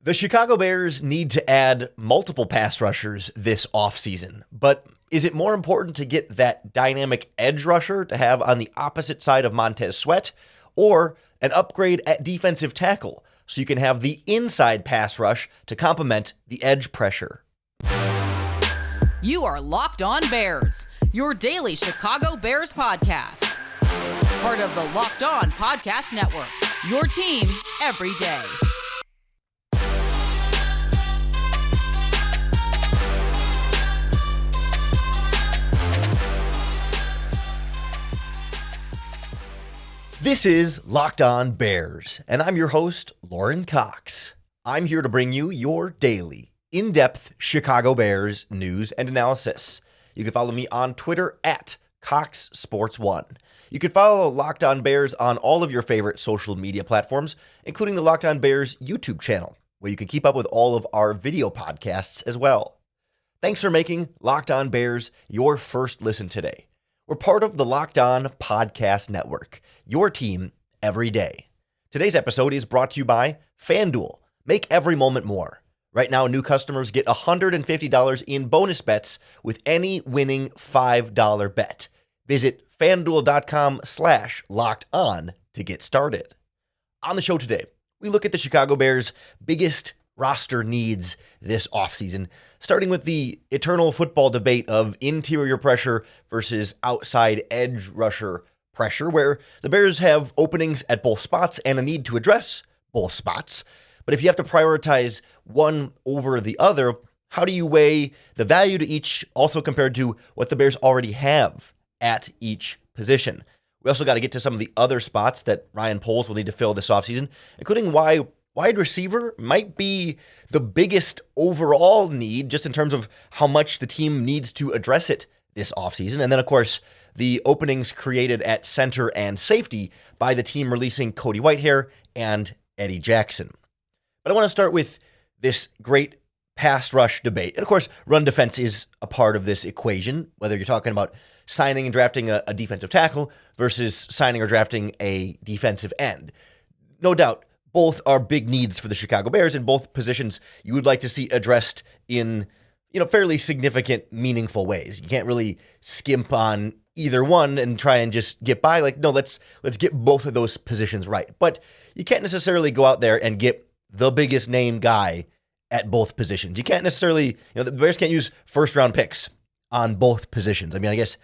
The Chicago Bears need to add multiple pass rushers this offseason, but is it more important to get that dynamic edge rusher to have on the opposite side of Montez Sweat, or an upgrade at defensive tackle so you can have the inside pass rush to complement the edge pressure? You are Locked On Bears, your daily Chicago Bears podcast. Part of the Locked On Podcast Network, your team every day. This is Locked On Bears, and I'm your host, Lauren Cox. I'm here to bring you your daily, in-depth Chicago Bears news and analysis. You can follow me on Twitter at CoxSports1. You can follow Locked On Bears on all of your favorite social media platforms, including the Locked On Bears YouTube channel, where you can keep up with all of our video podcasts as well. Thanks for making Locked On Bears your first listen today. We're part of the Locked On Podcast Network, your team every day. Today's episode is brought to you by FanDuel. Make every moment more. Right now, new customers get $150 in bonus bets with any winning $5 bet. Visit FanDuel.com/lockedon to get started. On the show today, we look at the Chicago Bears' biggest roster needs this offseason, starting with the eternal football debate of interior pressure versus outside edge rusher pressure, where the Bears have openings at both spots and a need to address both spots. But if you have to prioritize one over the other, how do you weigh the value to each, also compared to what the Bears already have at each position? We also got to get to some of the other spots that Ryan Poles will need to fill this offseason, including why wide receiver might be the biggest overall need, just in terms of how much the team needs to address it this offseason. And then, of course, the openings created at center and safety by the team releasing Cody Whitehair and Eddie Jackson. But I want to start with this great pass rush debate. And of course, run defense is a part of this equation, whether you're talking about signing and drafting a defensive tackle versus signing or drafting a defensive end. No doubt, both are big needs for the Chicago Bears, and both positions you would like to see addressed in, fairly significant, meaningful ways. You can't really skimp on either one and try and just get by. Let's get both of those positions right. But you can't necessarily go out there and get the biggest name guy at both positions. You can't necessarily, the Bears can't use first-round picks on both positions. I mean, I guess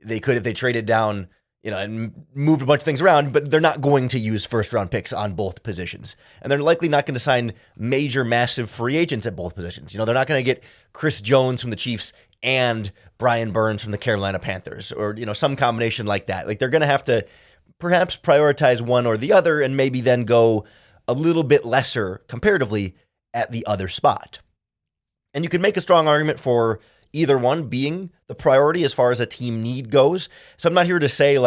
they could if they traded down, and moved a bunch of things around, but they're not going to use first-round picks on both positions. And they're likely not going to sign major, massive free agents at both positions. They're not going to get Chris Jones from the Chiefs and Brian Burns from the Carolina Panthers, or, some combination like that. They're going to have to perhaps prioritize one or the other, and maybe then go a little bit lesser comparatively at the other spot. And you can make a strong argument for either one being the priority as far as a team need goes. So I'm not here to say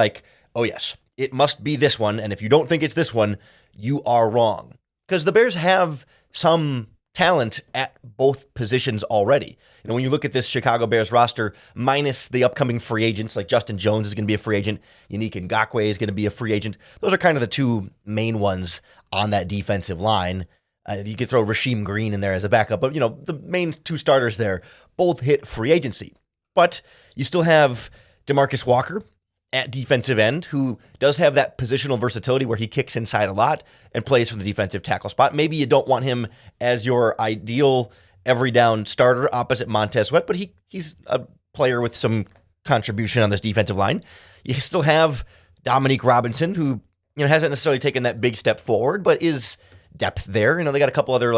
oh yes, it must be this one, and if you don't think it's this one, you are wrong. Because the Bears have some talent at both positions already. When you look at this Chicago Bears roster, minus the upcoming free agents, like Justin Jones is going to be a free agent, Yannick Ngakoue is going to be a free agent. Those are kind of the two main ones on that defensive line. You could throw Rasheem Green in there as a backup, but the main two starters there both hit free agency. But you still have DeMarcus Walker at defensive end, who does have that positional versatility where he kicks inside a lot and plays from the defensive tackle spot. Maybe you don't want him as your ideal every down starter opposite Montez Sweat, but he's a player with some contribution on this defensive line. You still have Dominique Robinson, who hasn't necessarily taken that big step forward, but is depth there. They got a couple other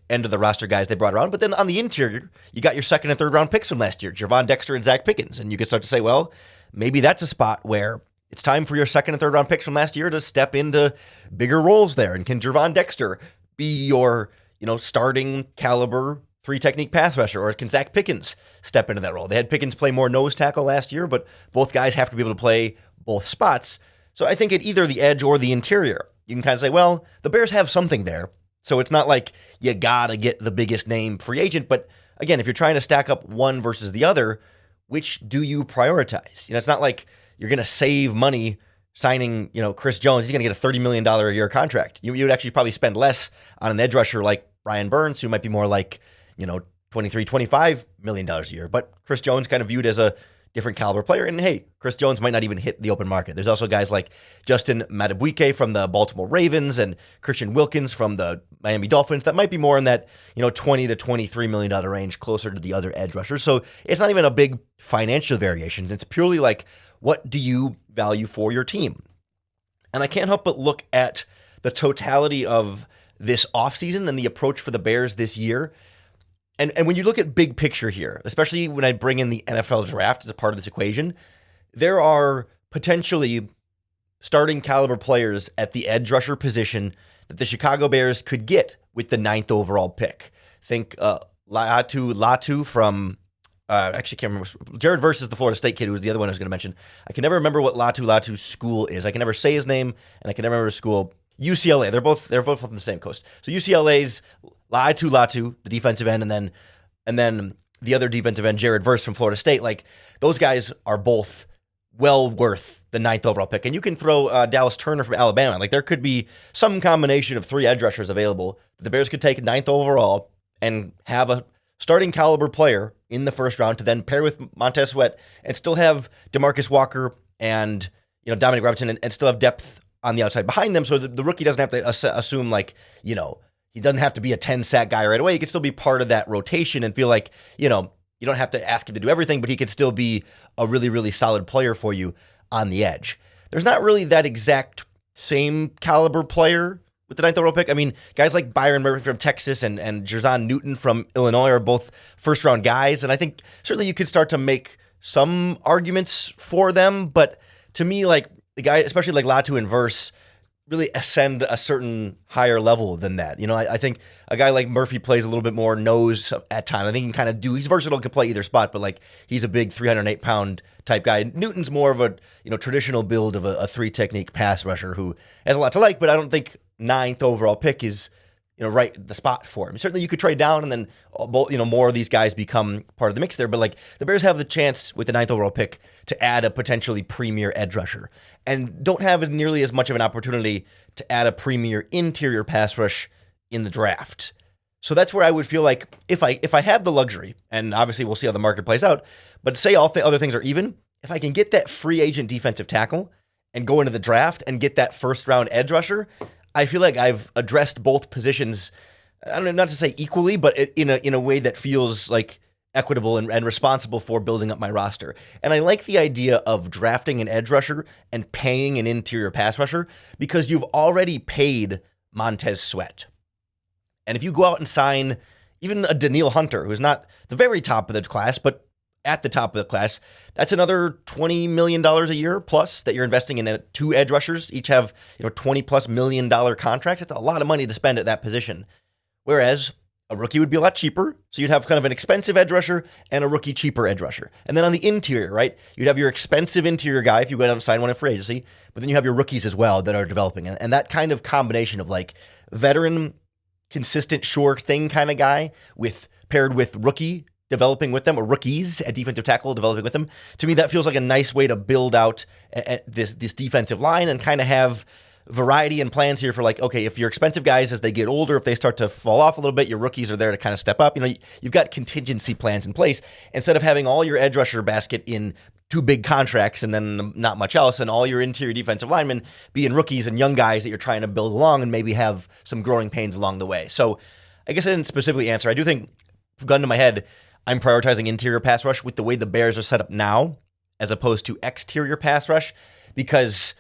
end of the roster guys they brought around. But then on the interior, you got your second and third round picks from last year, Gervon Dexter and Zach Pickens. And you can start to say, well, maybe that's a spot where it's time for your second and third round picks from last year to step into bigger roles there. And can Gervon Dexter be your, starting caliber 3 technique pass rusher, or can Zach Pickens step into that role? They had Pickens play more nose tackle last year, but both guys have to be able to play both spots. So I think at either the edge or the interior, you can kind of say, well, the Bears have something there. So it's not like you got to get the biggest name free agent. But again, if you're trying to stack up one versus the other, which do you prioritize? It's not like you're going to save money signing, Chris Jones. He's going to get a $30 million a year contract. You would actually probably spend less on an edge rusher like Brian Burns, who might be more like, $23, $25 million a year. But Chris Jones kind of viewed as a different caliber player. And hey, Chris Jones might not even hit the open market. There's also guys like Justin Madubuike from the Baltimore Ravens and Christian Wilkins from the Miami Dolphins that might be more in that, $20 to $23 million range, closer to the other edge rushers. So it's not even a big financial variation. It's purely like, what do you value for your team? And I can't help but look at the totality of this offseason and the approach for the Bears this year. And when you look at big picture here, especially when I bring in the NFL draft as a part of this equation, there are potentially starting caliber players at the edge rusher position that the Chicago Bears could get with the 9th overall pick. Think Latu from, actually can't remember, Jared Verse is the Florida State kid who was the other one I was going to mention. I can never remember what Latu's school is. I can never say his name, and I can never remember his school. UCLA. They're both from the same coast. So UCLA's Latu, the defensive end, and then the other defensive end, Jared Verse from Florida State. Like, those guys are both well worth the 9th overall pick. And you can throw Dallas Turner from Alabama. Like, there could be some combination of 3 edge rushers available. The Bears could take 9th overall and have a starting caliber player in the first round to then pair with Montez Sweat and still have DeMarcus Walker and Dominic Robinson and still have depth on the outside behind them, so the rookie doesn't have to assume he doesn't have to be a 10-sack guy right away. He can still be part of that rotation and feel like, you don't have to ask him to do everything, but he could still be a really, really solid player for you on the edge. There's not really that exact same caliber player with the 9th overall pick. I mean, guys like Byron Murphy from Texas and Jerzon Newton from Illinois are both first-round guys, and I think certainly you could start to make some arguments for them, but to me, the guy, especially like Latu and Verse, really ascend a certain higher level than that. I think a guy like Murphy plays a little bit more nose at times. I think he can kind of he's versatile, can play either spot, but he's a big 308-pound type guy. Newton's more of a traditional build of a 3-technique pass rusher who has a lot to like, but I don't think 9th overall pick is right the spot for him. Certainly you could trade down and then more of these guys become part of the mix there, but the Bears have the chance with the 9th overall pick to add a potentially premier edge rusher and don't have nearly as much of an opportunity to add a premier interior pass rush in the draft. So that's where I would feel like if I have the luxury, and obviously we'll see how the market plays out, but say all other things are even, if I can get that free agent defensive tackle and go into the draft and get that first round edge rusher, I feel like I've addressed both positions, I don't know, not to say equally, but in a way that feels like equitable and responsible for building up my roster. And I like the idea of drafting an edge rusher and paying an interior pass rusher because you've already paid Montez Sweat. And if you go out and sign even a Danielle Hunter, who's not the very top of the class, but at the top of the class, that's another $20 million a year plus that you're investing in 2 edge rushers. Each have $20+ million contracts. It's a lot of money to spend at that position. Whereas a rookie would be a lot cheaper. So you'd have kind of an expensive edge rusher and a rookie cheaper edge rusher. And then on the interior, right, you'd have your expensive interior guy if you go out and sign one in free agency, but then you have your rookies as well that are developing. And that kind of combination of veteran, consistent, sure thing kind of guy paired with rookie developing with them, or rookies at defensive tackle developing with them. To me, that feels like a nice way to build out this defensive line and kind of have variety and plans here for okay, if your expensive guys, as they get older, if they start to fall off a little bit, your rookies are there to kind of step up. You've got contingency plans in place instead of having all your edge rusher basket in 2 big contracts and then not much else, and all your interior defensive linemen being rookies and young guys that you're trying to build along and maybe have some growing pains along the way. So I guess I didn't specifically answer. I do think, gun to my head, I'm prioritizing interior pass rush with the way the Bears are set up now, as opposed to exterior pass rush, because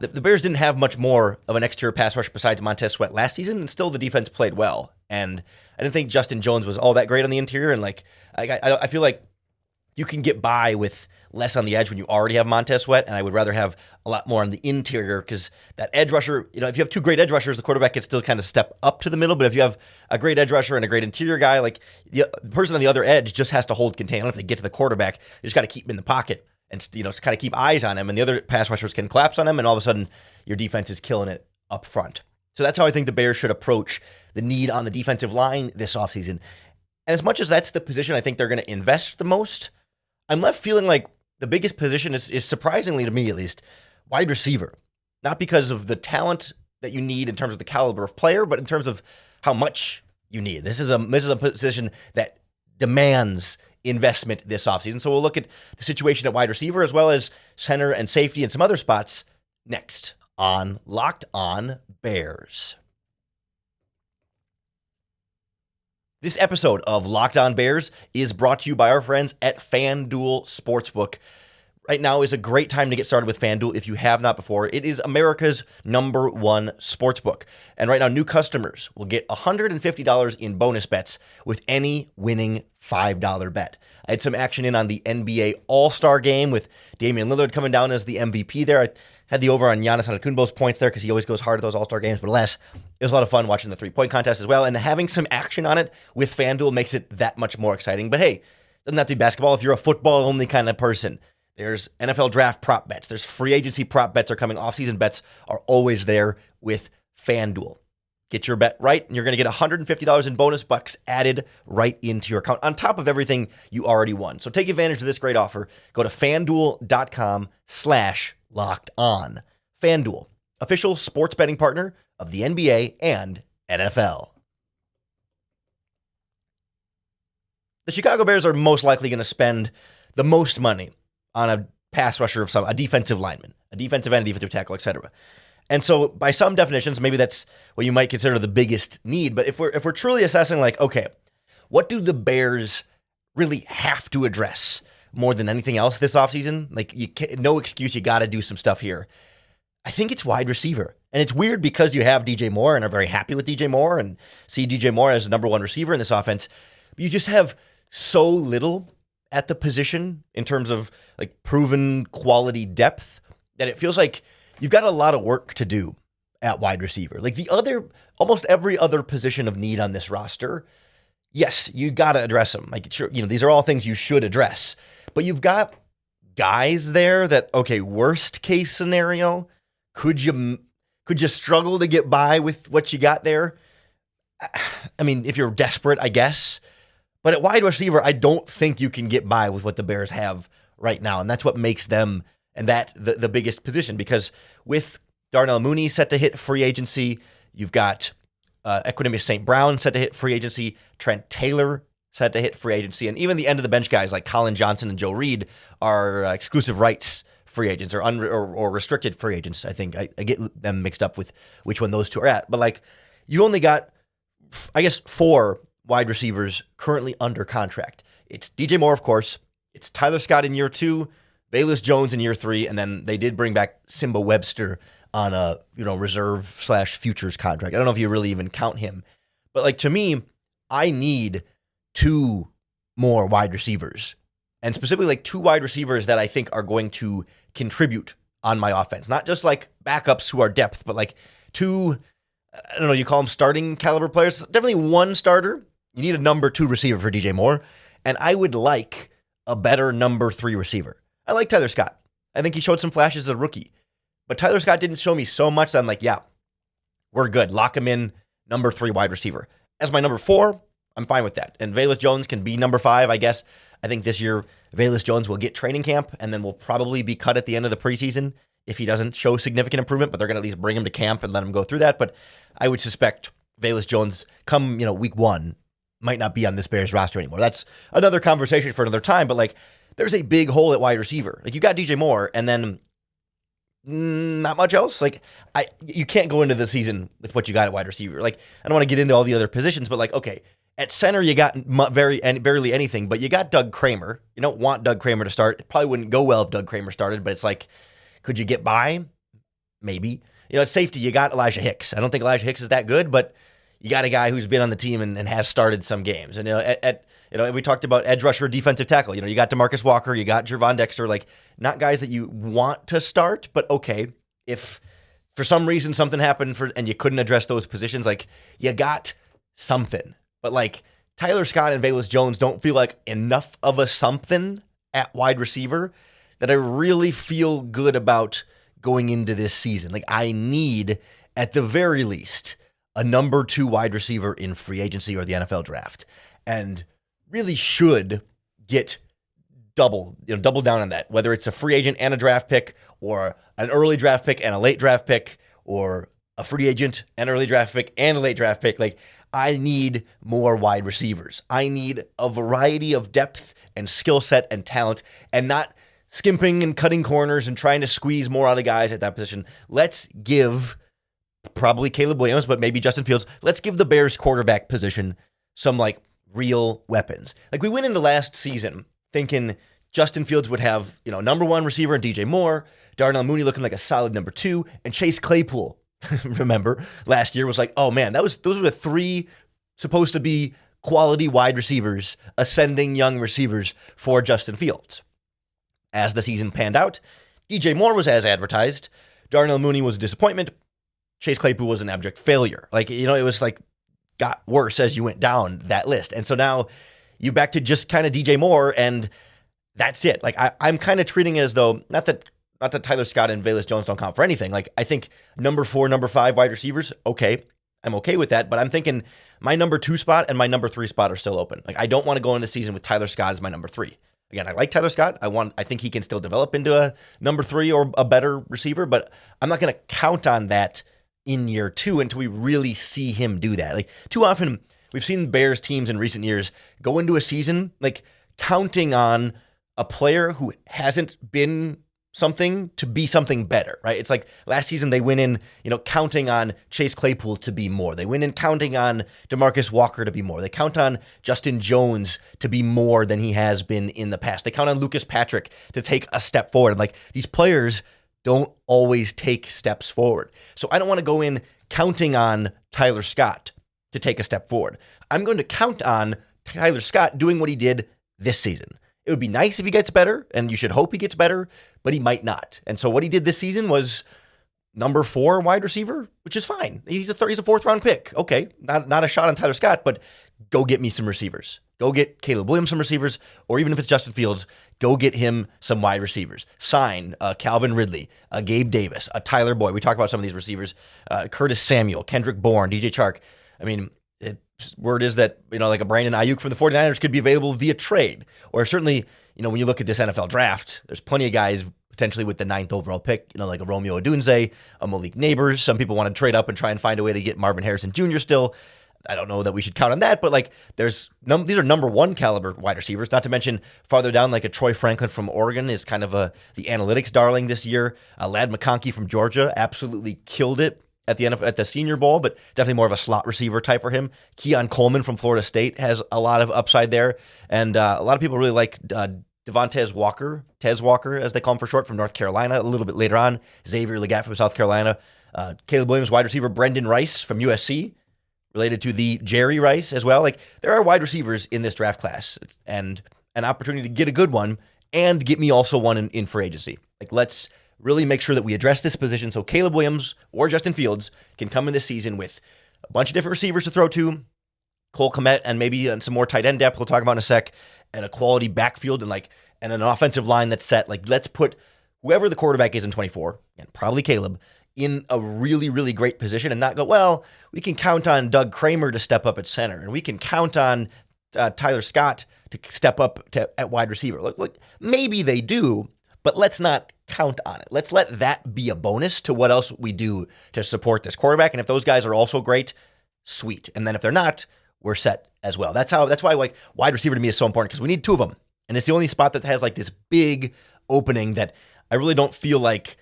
the Bears didn't have much more of an exterior pass rush besides Montez Sweat last season, and still the defense played well. And I didn't think Justin Jones was all that great on the interior, and I feel like you can get by with less on the edge when you already have Montez Sweat, and I would rather have a lot more on the interior because that edge rusher, if you have 2 great edge rushers, the quarterback can still kind of step up to the middle, but if you have a great edge rusher and a great interior guy, the person on the other edge just has to hold contain. If they get to the quarterback, they just got to keep him in the pocket and kind of keep eyes on him, and the other pass rushers can collapse on him, and all of a sudden your defense is killing it up front. So that's how I think the Bears should approach the need on the defensive line this offseason. And as much as that's the position I think they're going to invest the most, I'm left feeling like the biggest position is surprisingly, to me at least, wide receiver. Not because of the talent that you need in terms of the caliber of player, but in terms of how much you need. This is a position that demands investment this offseason. So we'll look at the situation at wide receiver as well as center and safety and some other spots next on Locked On Bears. This episode of Locked On Bears is brought to you by our friends at FanDuel Sportsbook. Right now is a great time to get started with FanDuel if you have not before. It is America's #1 sportsbook. And right now, new customers will get $150 in bonus bets with any winning $5 bet. I had some action in on the NBA All-Star Game with Damian Lillard coming down as the MVP there. I had the over on Giannis Antetokounmpo's points there because he always goes hard at those All-Star games. But alas, it was a lot of fun watching the three-point contest as well. And having some action on it with FanDuel makes it that much more exciting. But hey, doesn't have to be basketball if you're a football-only kind of person. There's NFL draft prop bets. There's free agency prop bets are coming. Off-season bets are always there with FanDuel. Get your bet right, and you're going to get $150 in bonus bucks added right into your account on top of everything you already won. So take advantage of this great offer. Go to FanDuel.com/lockedon. FanDuel, official sports betting partner of the NBA and NFL. The Chicago Bears are most likely going to spend the most money on a pass rusher of a defensive lineman, a defensive end, a defensive tackle, etc. And so by some definitions, maybe that's what you might consider the biggest need. But if we're truly assessing like, okay, what do the Bears really have to address more than anything else this offseason? Like, no excuse, you got to do some stuff here. I think it's wide receiver. And it's weird because you have DJ Moore and are very happy with DJ Moore and see DJ Moore as the #1 receiver in this offense. But you just have so little at the position in terms of like proven quality depth that it feels like you've got a lot of work to do at wide receiver. Like almost every other position of need on this roster, yes, you got to address them. Like, sure, these are all things you should address, but you've got guys there that, okay, worst case scenario, could you struggle to get by with what you got there? I mean, if you're desperate, I guess. But at wide receiver, I don't think you can get by with what the Bears have right now. And that's what makes them the biggest position. Because with Darnell Mooney set to hit free agency, you've got Equanimeous St. Brown set to hit free agency, Trent Taylor set to hit free agency, and even the end of the bench guys like Colin Johnson and Joe Reed are exclusive rights free agents or restricted free agents. I think I get them mixed up with which one those two are at. But like, you only got, I guess, 4 wide receivers currently under contract. It's DJ Moore, of course. It's Tyler Scott in year 2, Velus Jones in year 3, and then they did bring back Simba Webster on a reserve/futures contract. I don't know if you really even count him, but like, to me, I need 2 more wide receivers, and specifically like 2 wide receivers that I think are going to contribute on my offense. Not just like backups who are depth, but like 2, I don't know, you call them starting caliber players. Definitely 1 starter. You need a #2 receiver for DJ Moore, and I would like a better #3 receiver. I like Tyler Scott. I think he showed some flashes as a rookie, but Tyler Scott didn't show me so much that I'm like, yeah, we're good. Lock him in #3 wide receiver. As my #4, I'm fine with that. And Velus Jones can be #5, I guess. I think this year Velus Jones will get training camp and then will probably be cut at the end of the preseason if he doesn't show significant improvement, but they're going to at least bring him to camp and let him go through that. But I would suspect Velus Jones come, week 1 might not be on this Bears roster anymore. That's another conversation for another time, but like, there's a big hole at wide receiver. Like, you got DJ Moore and then not much else. Like, you can't go into the season with what you got at wide receiver. Like, I don't want to get into all the other positions, but like, okay, at center, you got barely anything, but you got Doug Kramer. You don't want Doug Kramer to start. It probably wouldn't go well if Doug Kramer started, but it's like, could you get by? Maybe. At safety, you got Elijah Hicks. I don't think Elijah Hicks is that good, but you got a guy who's been on the team and has started some games. And, we talked about edge rusher, defensive tackle. You got DeMarcus Walker, you got Gervon Dexter, like, not guys that you want to start, but okay, if for some reason something happened and you couldn't address those positions, like, you got something. But like, Tyler Scott and Velus Jones don't feel like enough of a something at wide receiver that I really feel good about going into this season. Like, I need, at the very least, a #2 wide receiver in free agency or the NFL draft, and really should get double down on that, whether it's a free agent and a draft pick, or an early draft pick and a late draft pick, or a free agent and early draft pick and a late draft pick. Like, I need more wide receivers. I need a variety of depth and skill set and talent, and not skimping and cutting corners and trying to squeeze more out of guys at that position. Let's give probably Caleb Williams, but maybe Justin Fields. Let's give the Bears quarterback position some like real weapons. Like we went into last season thinking Justin Fields would have, number one receiver in DJ Moore, Darnell Mooney looking like a solid number two, and Chase Claypool, remember, last year was like, oh man, those were the three supposed to be quality wide receivers, ascending young receivers for Justin Fields. As the season panned out, DJ Moore was as advertised, Darnell Mooney was a disappointment, Chase Claypool was an abject failure. Like, it was like got worse as you went down that list. And so now you back to just kind of DJ Moore, and that's it. Like I'm kind of treating it as though, not that Tyler Scott and Velus Jones don't count for anything. Like I think number 4, number 5 wide receivers, okay, I'm okay with that. But I'm thinking my number 2 spot and my number 3 spot are still open. Like I don't want to go into the season with Tyler Scott as my number 3. Again, I like Tyler Scott. I think he can still develop into a number 3 or a better receiver, but I'm not going to count on that in year 2 until we really see him do that. Like too often we've seen Bears teams in recent years go into a season like counting on a player who hasn't been something to be something better, right? It's like last season they went in, counting on Chase Claypool to be more. They went in counting on DeMarcus Walker to be more. They count on Justin Jones to be more than he has been in the past. They count on Lucas Patrick to take a step forward. And like these players don't always take steps forward. So I don't want to go in counting on Tyler Scott to take a step forward. I'm going to count on Tyler Scott doing what he did this season. It would be nice if he gets better, and you should hope he gets better, but he might not. And so what he did this season was number 4 wide receiver, which is fine. He's a 4th round pick. Okay, not a shot on Tyler Scott, but go get me some receivers. Go get Caleb Williams some receivers, or even if it's Justin Fields, go get him some wide receivers. Sign Calvin Ridley, Gabe Davis, Tyler Boyd. We talked about some of these receivers. Curtis Samuel, Kendrick Bourne, DJ Chark. I mean, word is that, like a Brandon Ayuk from the 49ers could be available via trade. Or certainly, when you look at this NFL draft, there's plenty of guys potentially with the 9th overall pick, like a Romeo Odunze, a Malik Neighbors. Some people want to trade up and try and find a way to get Marvin Harrison Jr. still. I don't know that we should count on that, but like these are number 1 caliber wide receivers, not to mention farther down, like a Troy Franklin from Oregon is kind of the analytics darling this year. Ladd McConkey from Georgia absolutely killed it at the Senior Bowl, but definitely more of a slot receiver type for him. Keon Coleman from Florida State has a lot of upside there, and a lot of people really like Devontae Walker, Tez Walker, as they call him for short, from North Carolina. A little bit later on, Xavier Legette from South Carolina, Caleb Williams wide receiver, Brendan Rice from USC, related to the Jerry Rice as well. Like there are wide receivers in this draft class, and an opportunity to get a good one and get me also one in free agency. Like let's really make sure that we address this position so Caleb Williams or Justin Fields can come in this season with a bunch of different receivers to throw to, Cole Kmet, and maybe some more tight end depth we'll talk about in a sec, and a quality backfield and an offensive line that's set. Like let's put whoever the quarterback is in 24, and probably Caleb, in a really, really great position and not go, well, we can count on Doug Kramer to step up at center, and we can count on Tyler Scott to step up at wide receiver. Look, maybe they do, but let's not count on it. Let's let that be a bonus to what else we do to support this quarterback. And if those guys are also great, sweet. And then if they're not, we're set as well. That's why like wide receiver to me is so important, because we need 2 of them. And it's the only spot that has like this big opening that I really don't feel like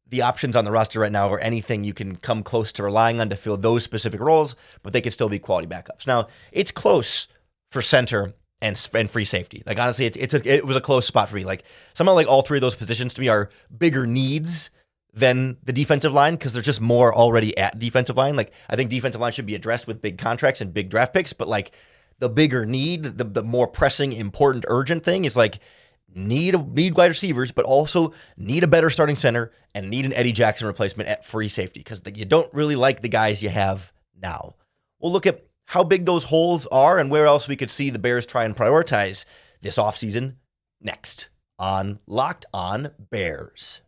the options on the roster right now are anything you can come close to relying on to fill those specific roles, but they could still be quality backups. Now, it's close for center and free safety. Like honestly, it was a close spot for me. Like somehow like all 3 of those positions to me are bigger needs than the defensive line, because there's just more already at defensive line. Like I think defensive line should be addressed with big contracts and big draft picks, but like the bigger need, the more pressing, important, urgent thing is like need wide receivers, but also need a better starting center and need an Eddie Jackson replacement at free safety, because you don't really like the guys you have now. We'll look at how big those holes are and where else we could see the Bears try and prioritize this offseason next on Locked On Bears.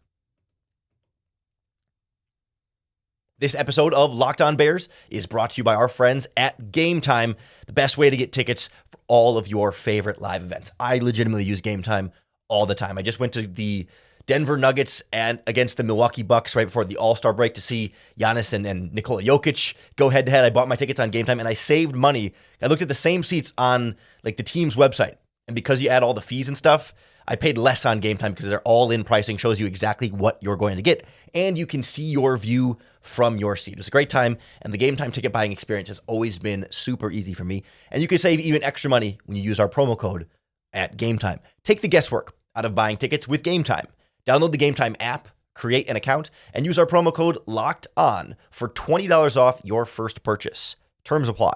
This episode of Locked On Bears is brought to you by our friends at Game Time, the best way to get tickets for all of your favorite live events. I legitimately use Game Time all the time. I just went to the Denver Nuggets and against the Milwaukee Bucks right before the All-Star break to see Giannis and Nikola Jokic go head-to-head. I bought my tickets on Game Time, and I saved money. I looked at the same seats on like the team's website, and because you add all the fees and stuff, I paid less on Game Time because they're all-in pricing, shows you exactly what you're going to get, and you can see your view from your seat. It was a great time, and the Game Time ticket buying experience has always been super easy for me, and you can save even extra money when you use our promo code at Game Time. Take the guesswork out of buying tickets with Game Time. Download the Game Time app, create an account, and use our promo code LOCKEDON for $20 off your first purchase. Terms apply.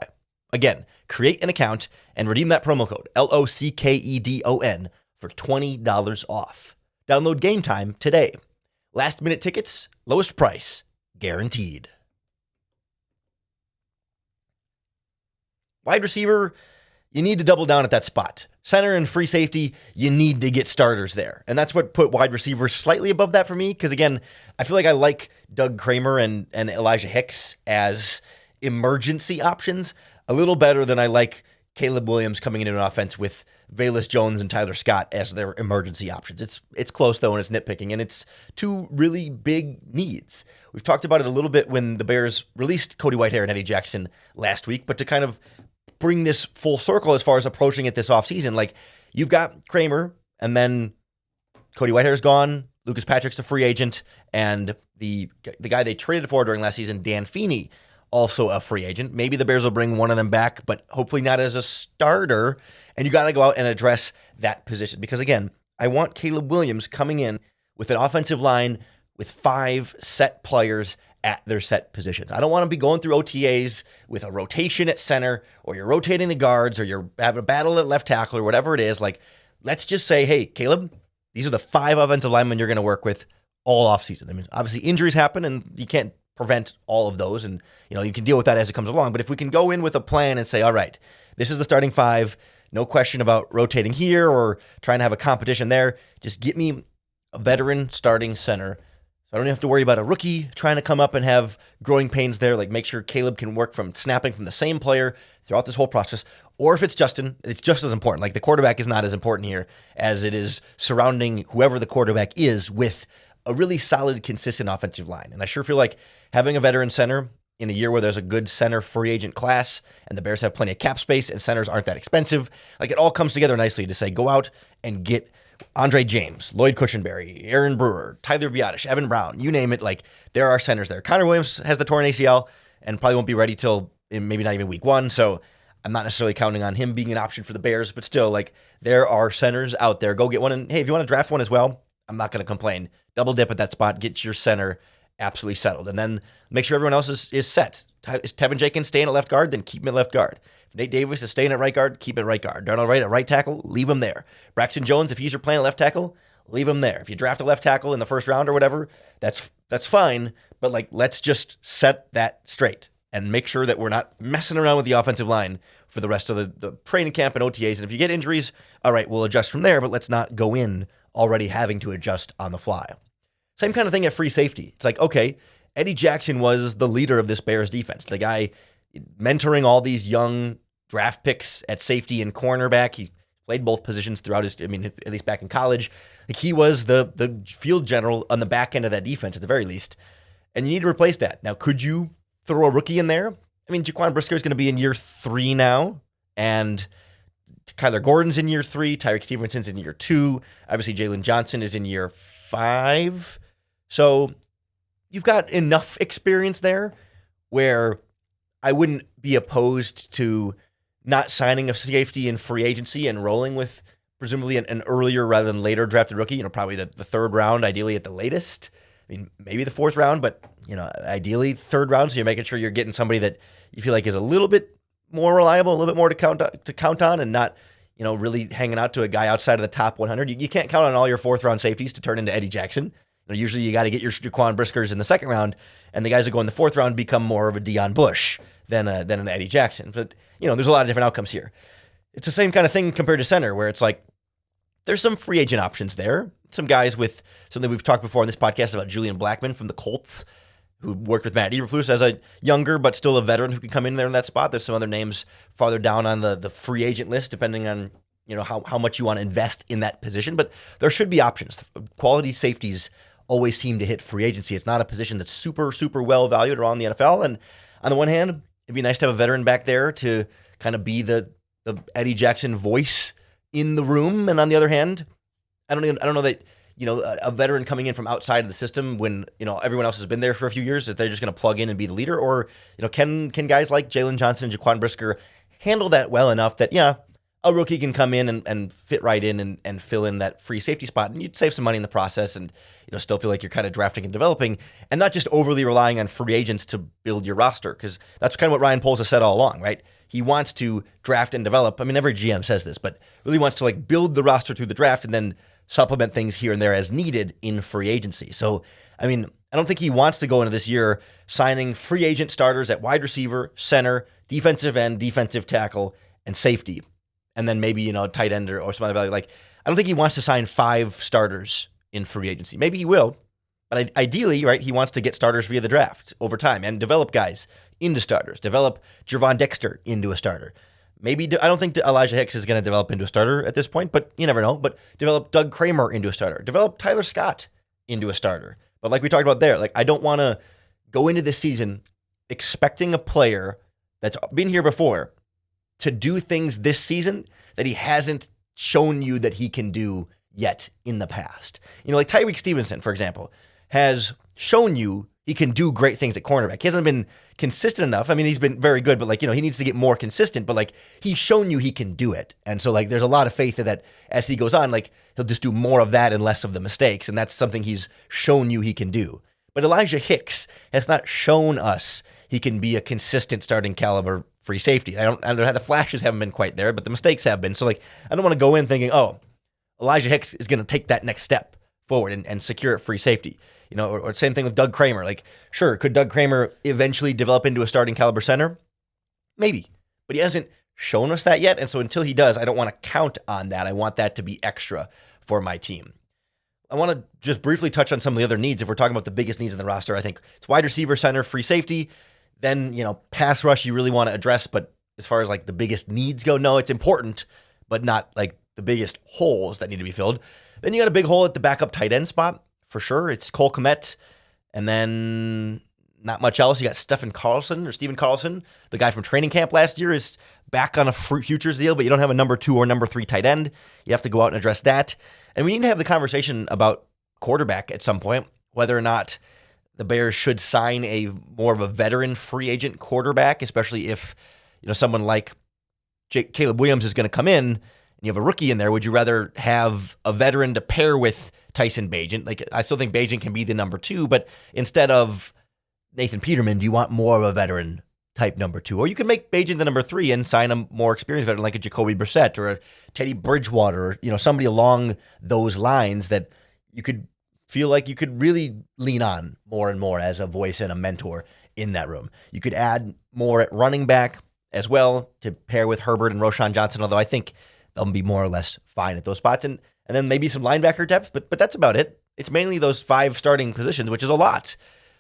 Again, create an account and redeem that promo code, LOCKEDON, for $20 off. Download Game Time today. Last minute tickets, lowest price, guaranteed. Wide receiver, you need to double down at that spot. Center and free safety, you need to get starters there. And that's what put wide receiver slightly above that for me. Because again, I feel like I like Doug Kramer and Elijah Hicks as emergency options a little better than I like Caleb Williams coming into an offense with Velus Jones and Tyler Scott as their emergency options. It's close though, and it's nitpicking, and it's two really big needs. We've talked about it a little bit when the Bears released Cody Whitehair and Eddie Jackson last week, but to kind of bring this full circle as far as approaching it this offseason, like you've got Kramer, and then Cody Whitehair's gone, Lucas Patrick's the free agent, and the guy they traded for during last season, Dan Feeney, also a free agent. Maybe the Bears will bring one of them back, but hopefully not as a starter. And you got to go out and address that position. Because again, I want Caleb Williams coming in with an offensive line with 5 set players at their set positions. I don't want to be going through OTAs with a rotation at center, or you're rotating the guards, or you're having a battle at left tackle, or whatever it is. Like, let's just say, hey, Caleb, these are the 5 offensive linemen you're going to work with all offseason. I mean, obviously injuries happen, and you can't prevent all of those, and you can deal with that as it comes along. But if we can go in with a plan and say, all right, this is the starting 5, no question about rotating here or trying to have a competition there, just get me a veteran starting center, so I don't have to worry about a rookie trying to come up and have growing pains there. Like, make sure Caleb can work from snapping from the same player throughout this whole process. Or if it's Justin, it's just as important. Like, the quarterback is not as important here as it is surrounding whoever the quarterback is with a really solid, consistent offensive line. And I sure feel like having a veteran center in a year where there's a good center free agent class and the Bears have plenty of cap space and centers aren't that expensive, like, it all comes together nicely to say, go out and get Andre James, Lloyd Cushenberry, Aaron Brewer, Tyler Biadasz, Evan Brown, you name it. Like, there are centers there. Connor Williams has the torn ACL and probably won't be ready till maybe not even week 1. So I'm not necessarily counting on him being an option for the Bears, but still, like, there are centers out there. Go get one. And hey, if you want to draft one as well, I'm not going to complain. Double dip at that spot, get your center absolutely settled, and then make sure everyone else is set. Is Tevin Jenkins staying at left guard? Then keep him at left guard. If Nate Davis is staying at right guard, keep him at right guard. Darnell Wright at right tackle, leave him there. Braxton Jones, if he's your plan at left tackle, leave him there. If you draft a left tackle in the first round or whatever, that's fine, but like, let's just set that straight and make sure that we're not messing around with the offensive line for the rest of the training camp and OTAs. And if you get injuries, all right, we'll adjust from there, but let's not go in already having to adjust on the fly. Same kind of thing at free safety. It's like, okay, Eddie Jackson was the leader of this Bears defense, the guy mentoring all these young draft picks at safety and cornerback. He played both positions throughout at least back in college. Like, he was the field general on the back end of that defense at the very least. And you need to replace that. Now, could you throw a rookie in there? I mean, Jaquan Brisker is going to be in year 3 now, and Kyler Gordon's in year 3. Tyreek Stevenson's in year 2. Obviously, Jalen Johnson is in year 5. So you've got enough experience there where I wouldn't be opposed to not signing a safety in free agency and rolling with presumably an earlier rather than later drafted rookie, probably the 3rd round, ideally at the latest. I mean, maybe the 4th round, but, ideally 3rd round. So you're making sure you're getting somebody that you feel like is a little bit more reliable, a little bit more to count on, and not, really hanging out to a guy outside of the top 100. You can't count on all your 4th round safeties to turn into Eddie Jackson. Usually you got to get your Jaquan Briskers in the 2nd round, and the guys that go in the 4th round become more of a Deion Bush than an Eddie Jackson. But, there's a lot of different outcomes here. It's the same kind of thing compared to center, where it's like, there's some free agent options there. Some guys with something we've talked before on this podcast about Julian Blackmon from the Colts, who worked with Matt Eberflus as a younger but still a veteran who can come in there in that spot. There's some other names farther down on the free agent list, depending on how much you want to invest in that position, but there should be options. Quality safeties always seem to hit free agency. It's not a position that's super, super well valued around the NFL. And on the one hand, it'd be nice to have a veteran back there to kind of be the Eddie Jackson voice in the room. And on the other hand, I don't know that, a veteran coming in from outside of the system when, everyone else has been there for a few years, that they're just going to plug in and be the leader. Or, can guys like Jalen Johnson and Jaquan Brisker handle that well enough that, a rookie can come in and fit right in and fill in that free safety spot, and you'd save some money in the process and still feel like you're kind of drafting and developing and not just overly relying on free agents to build your roster, because that's kind of what Ryan Poles has said all along, right? He wants to draft and develop. I mean, every GM says this, but really wants to build the roster through the draft and then supplement things here and there as needed in free agency. So, I mean, I don't think he wants to go into this year signing free agent starters at wide receiver, center, defensive end, defensive tackle, and safety. And then maybe, tight end or some other value. I don't think he wants to sign 5 starters in free agency. Maybe he will, but ideally, right, he wants to get starters via the draft over time and develop guys into starters, develop Gervon Dexter into a starter. Maybe, I don't think Elijah Hicks is going to develop into a starter at this point, but you never know. But develop Doug Kramer into a starter, develop Tyler Scott into a starter. But like we talked about there, I don't want to go into this season expecting a player that's been here before to do things this season that he hasn't shown you that he can do yet in the past. Like Tyreek Stevenson, for example, has shown you he can do great things at cornerback. He hasn't been consistent enough. I mean, he's been very good, but he needs to get more consistent, but he's shown you he can do it. And so there's a lot of faith that as he goes on, he'll just do more of that and less of the mistakes. And that's something he's shown you he can do. But Elijah Hicks has not shown us he can be a consistent starting caliber free safety. I don't know how the flashes haven't been quite there, but the mistakes have been. So I don't want to go in thinking, Elijah Hicks is going to take that next step forward and secure free safety. Or same thing with Doug Kramer. Sure, could Doug Kramer eventually develop into a starting caliber center? Maybe, but he hasn't shown us that yet. And so until he does, I don't want to count on that. I want that to be extra for my team. I want to just briefly touch on some of the other needs. If we're talking about the biggest needs in the roster, I think it's wide receiver, center, free safety. Then, pass rush you really want to address, but as far as the biggest needs go, no, it's important, but not the biggest holes that need to be filled. Then you got a big hole at the backup tight end spot, for sure. It's Cole Kmet, and then not much else. You got Stephen Carlson, the guy from training camp last year, is back on a futures deal, but you don't have a number 2 or number 3 tight end. You have to go out and address that. And we need to have the conversation about quarterback at some point, whether or not the Bears should sign a more of a veteran free agent quarterback, especially if someone like Caleb Williams is going to come in and you have a rookie in there. Would you rather have a veteran to pair with Tyson Bagent? I still think Bagent can be the number 2, but instead of Nathan Peterman, do you want more of a veteran type number 2? Or you can make Bagent the number 3 and sign a more experienced veteran like a Jacoby Brissett or a Teddy Bridgewater, or somebody along those lines that you could feel like you could really lean on more and more as a voice and a mentor in that room. You could add more at running back as well to pair with Herbert and Roschon Johnson, although I think they'll be more or less fine at those spots. And then maybe some linebacker depth, but that's about it. It's mainly those 5 starting positions, which is a lot.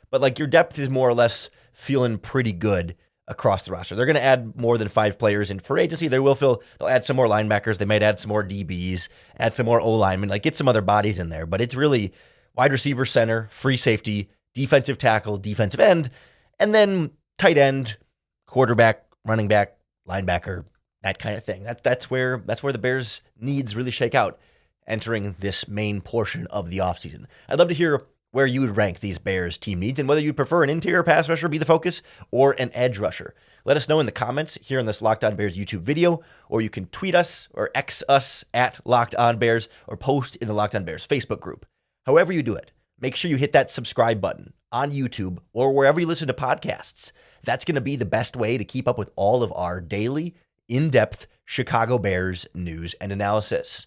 But your depth is more or less feeling pretty good across the roster. They're going to add more than 5 players in free agency. They'll add some more linebackers. They might add some more DBs, add some more O-linemen, get some other bodies in there. But it's really wide receiver, center, free safety, defensive tackle, defensive end, and then tight end, quarterback, running back, linebacker, that kind of thing. That's where the Bears' needs really shake out entering this main portion of the offseason. I'd love to hear where you would rank these Bears team needs and whether you'd prefer an interior pass rusher be the focus or an edge rusher. Let us know in the comments here on this Locked On Bears YouTube video, or you can tweet us or X us at Locked On Bears or post in the Locked On Bears Facebook group. However you do it, make sure you hit that subscribe button on YouTube or wherever you listen to podcasts. That's going to be the best way to keep up with all of our daily, in-depth Chicago Bears news and analysis.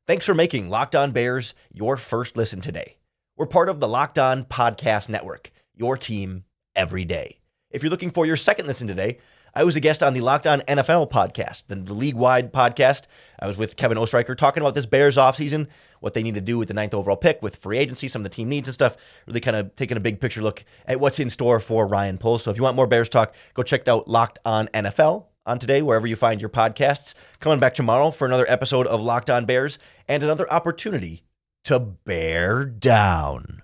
Thanks for making Locked On Bears your first listen today. We're part of the Locked On Podcast Network, your team every day. If you're looking for your second listen today, I was a guest on the Locked On NFL podcast, the league-wide podcast. I was with Kevin Ostreicher talking about this Bears offseason, what they need to do with the 9th overall pick, with free agency, some of the team needs and stuff, really kind of taking a big picture look at what's in store for Ryan Poles. So if you want more Bears talk, go check out Locked On NFL on today, wherever you find your podcasts. Coming back tomorrow for another episode of Locked On Bears and another opportunity to bear down.